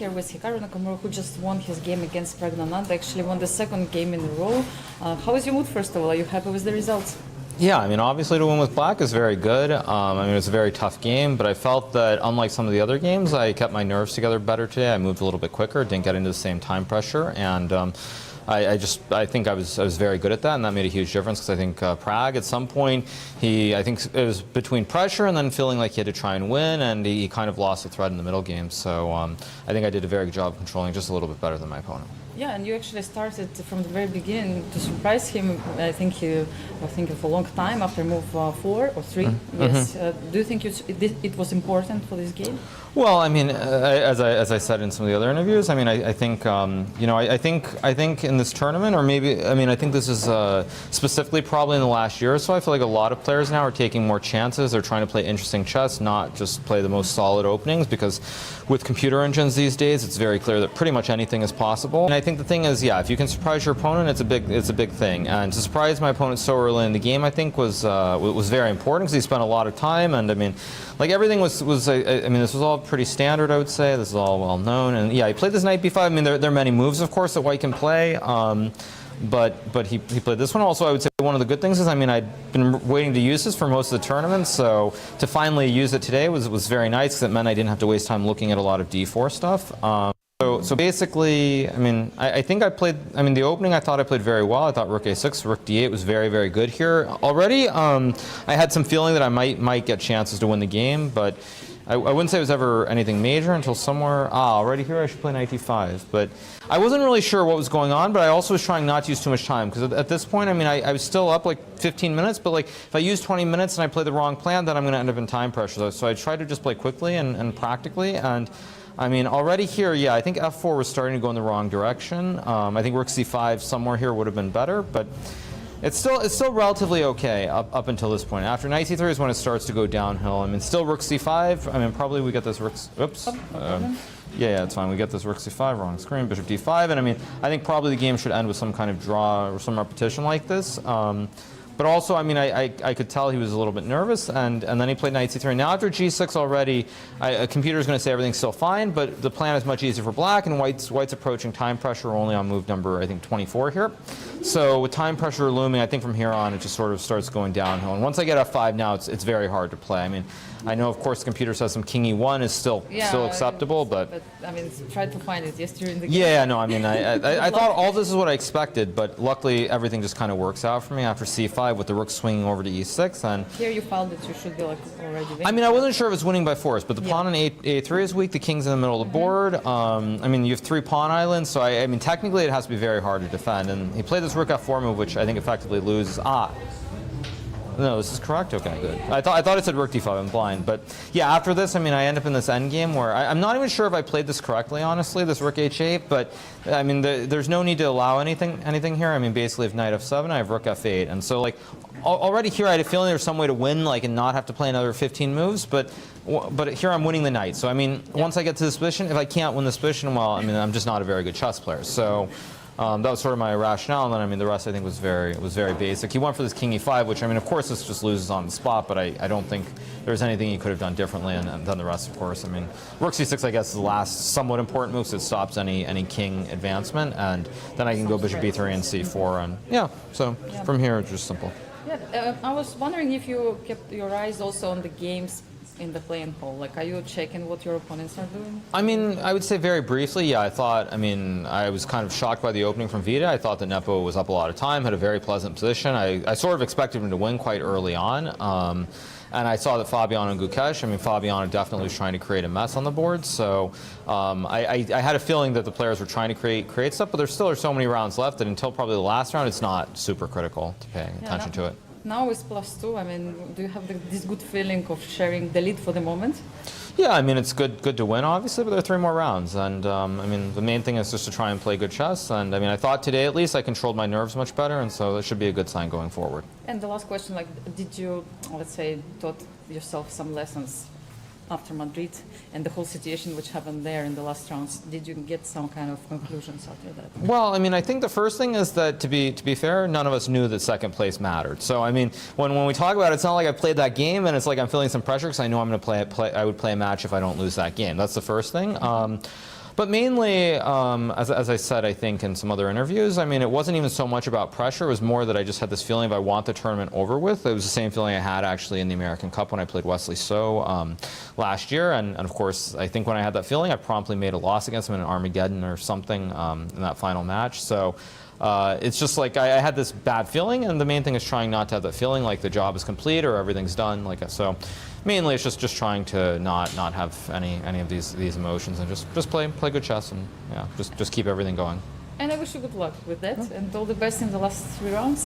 here with Hikaru Nakamura, who just won his game against Praggnanandhaa, actually won the second game in a row. How is your mood, first of all? Are you happy with the results? Yeah, I mean, obviously to win with black is very good. I mean, it was a very tough game, but I felt that unlike some of the other games, I kept my nerves together better today. I moved a little bit quicker, didn't get into the same time pressure, and I think I was very good at that, and that made a huge difference because I think Pragg at some point I think it was between pressure and then feeling like he had to try and win, and he kind of lost the thread in the middle game. So I think I did a very good job controlling just a little bit better than my opponent. Yeah, and you actually started from the very beginning to surprise him. I think for a long time after move 4 or 3. Mm-hmm. Yes. Do you think it was important for this game? Well, I mean, as I said in some of the other interviews, I mean, I think you know, I think in this tournament, or maybe, I mean, I think this is specifically probably in the last year or so, I feel like a lot of players now are taking more chances. They're trying to play interesting chess, not just play the most solid openings, because with computer engines these days, it's very clear that pretty much anything is possible. And I think the thing is, yeah, if you can surprise your opponent, it's a big thing. And to surprise my opponent so early in the game, I think was very important because he spent a lot of time. And I mean, like everything was I mean, this was all pretty standard, I would say. This is all well known. And yeah, he played this knight b5. I mean, there are many moves, of course, that white can play. But he played this one. Also, I would say one of the good things is, I mean, I'd been waiting to use this for most of the tournament, so to finally use it today was very nice because it meant I didn't have to waste time looking at a lot of d4 stuff. So basically, I mean, I think I played, I mean, the opening I thought I played very well. I thought rook a6, rook d8 was very, very good here. Already, I had some feeling that I might get chances to win the game, but I wouldn't say it was ever anything major until somewhere, already here I should play knight d5. But I wasn't really sure what was going on, but I also was trying not to use too much time, because at this point, I mean, I was still up like 15 minutes, but like if I use 20 minutes and I play the wrong plan, then I'm going to end up in time pressure. So I tried to just play quickly and practically, and I mean, already here, yeah, I think f4 was starting to go in the wrong direction. I think rook c5 somewhere here would have been better, but it's still relatively okay up until this point. After knight c3 is when it starts to go downhill. I mean, still rook c5. I mean, probably we get this rook. Oops. Yeah, it's fine. We get this rook c5, wrong screen, bishop d5, and I mean, I think probably the game should end with some kind of draw or some repetition like this. But also, I mean, I could tell he was a little bit nervous, and then he played knight c3. Now after g6 already, a computer is going to say everything's still fine, but the plan is much easier for black, and white's approaching time pressure only on move number, I think, 24 here. So with time pressure looming, I think from here on it just sort of starts going downhill. And once I get f5 now, it's very hard to play. I mean, I know, of course, the computer says some king e1 is still acceptable, but I mean, try to find it during the game. Yeah, no, I mean, I thought all this is what I expected, but luckily everything just kind of works out for me after c5 with the rook swinging over to e6. And here you found that you should be like already winning. I mean, I wasn't sure if it's winning by force, but the pawn on a3 is weak. The king's in the middle of the board. I mean, you have 3 pawn islands, so I mean, technically it has to be very hard to defend. And he played this rook f4 move, which I think effectively loses. No, this is correct? Okay, good. I thought it said rook d5, I'm blind. But yeah, after this, I mean, I end up in this endgame where I'm not even sure if I played this correctly, honestly, this rook h8, but I mean, there's no need to allow anything here. I mean, basically, if knight f7, I have rook f8. And so, like, already here I had a feeling there was some way to win, like, and not have to play another 15 moves, but here I'm winning the knight. So, I mean, once I get to this position, if I can't win this position, well, I mean, I'm just not a very good chess player. So that was sort of my rationale, and then I mean the rest I think was very basic. He went for this king e5, which I mean of course this just loses on the spot, but I don't think there's anything he could have done differently, and done the rest of course. I mean rook c6 I guess is the last somewhat important move, so it stops any king advancement, and then I can go bishop b3 and c4, and yeah, so from here it's just simple. Yeah, I was wondering if you kept your eyes also on the games in the playing hall. Like, are you checking what your opponents are doing? I mean, I would say very briefly, yeah, I mean, I was kind of shocked by the opening from Vita. I thought that Nepo was up a lot of time, had a very pleasant position. I sort of expected him to win quite early on. And I saw that Fabiano and Gukesh, I mean, Fabiano definitely was trying to create a mess on the board. So I had a feeling that the players were trying to create stuff, but there still are so many rounds left that until probably the last round, it's not super critical to pay attention to it. Now with +2, I mean, do you have this good feeling of sharing the lead for the moment? Yeah, I mean, it's good to win, obviously, but there are 3 more rounds. And, I mean, the main thing is just to try and play good chess. And, I mean, I thought today, at least, I controlled my nerves much better, and so that should be a good sign going forward. And the last question, like, did you, let's say, taught yourself some lessons after Madrid and the whole situation which happened there in the last rounds? Did you get some kind of conclusions after that? Well, I mean, I think the first thing is that, to be fair, none of us knew that second place mattered. So, I mean, when we talk about it, it's not like I played that game and it's like I'm feeling some pressure because I know I'm going to I would play a match if I don't lose that game. That's the first thing. But mainly, as I said, I think in some other interviews, I mean, it wasn't even so much about pressure. It was more that I just had this feeling of I want the tournament over with. It was the same feeling I had actually in the American Cup when I played Wesley So last year. And of course, I think when I had that feeling, I promptly made a loss against him in an Armageddon or something in that final match. So it's just like I had this bad feeling, and the main thing is trying not to have that feeling like the job is complete or everything's done. Like so. Mainly, it's just trying to not have any of these emotions and just play good chess and yeah, just keep everything going. And I wish you good luck with that and all the best in the last 3 rounds.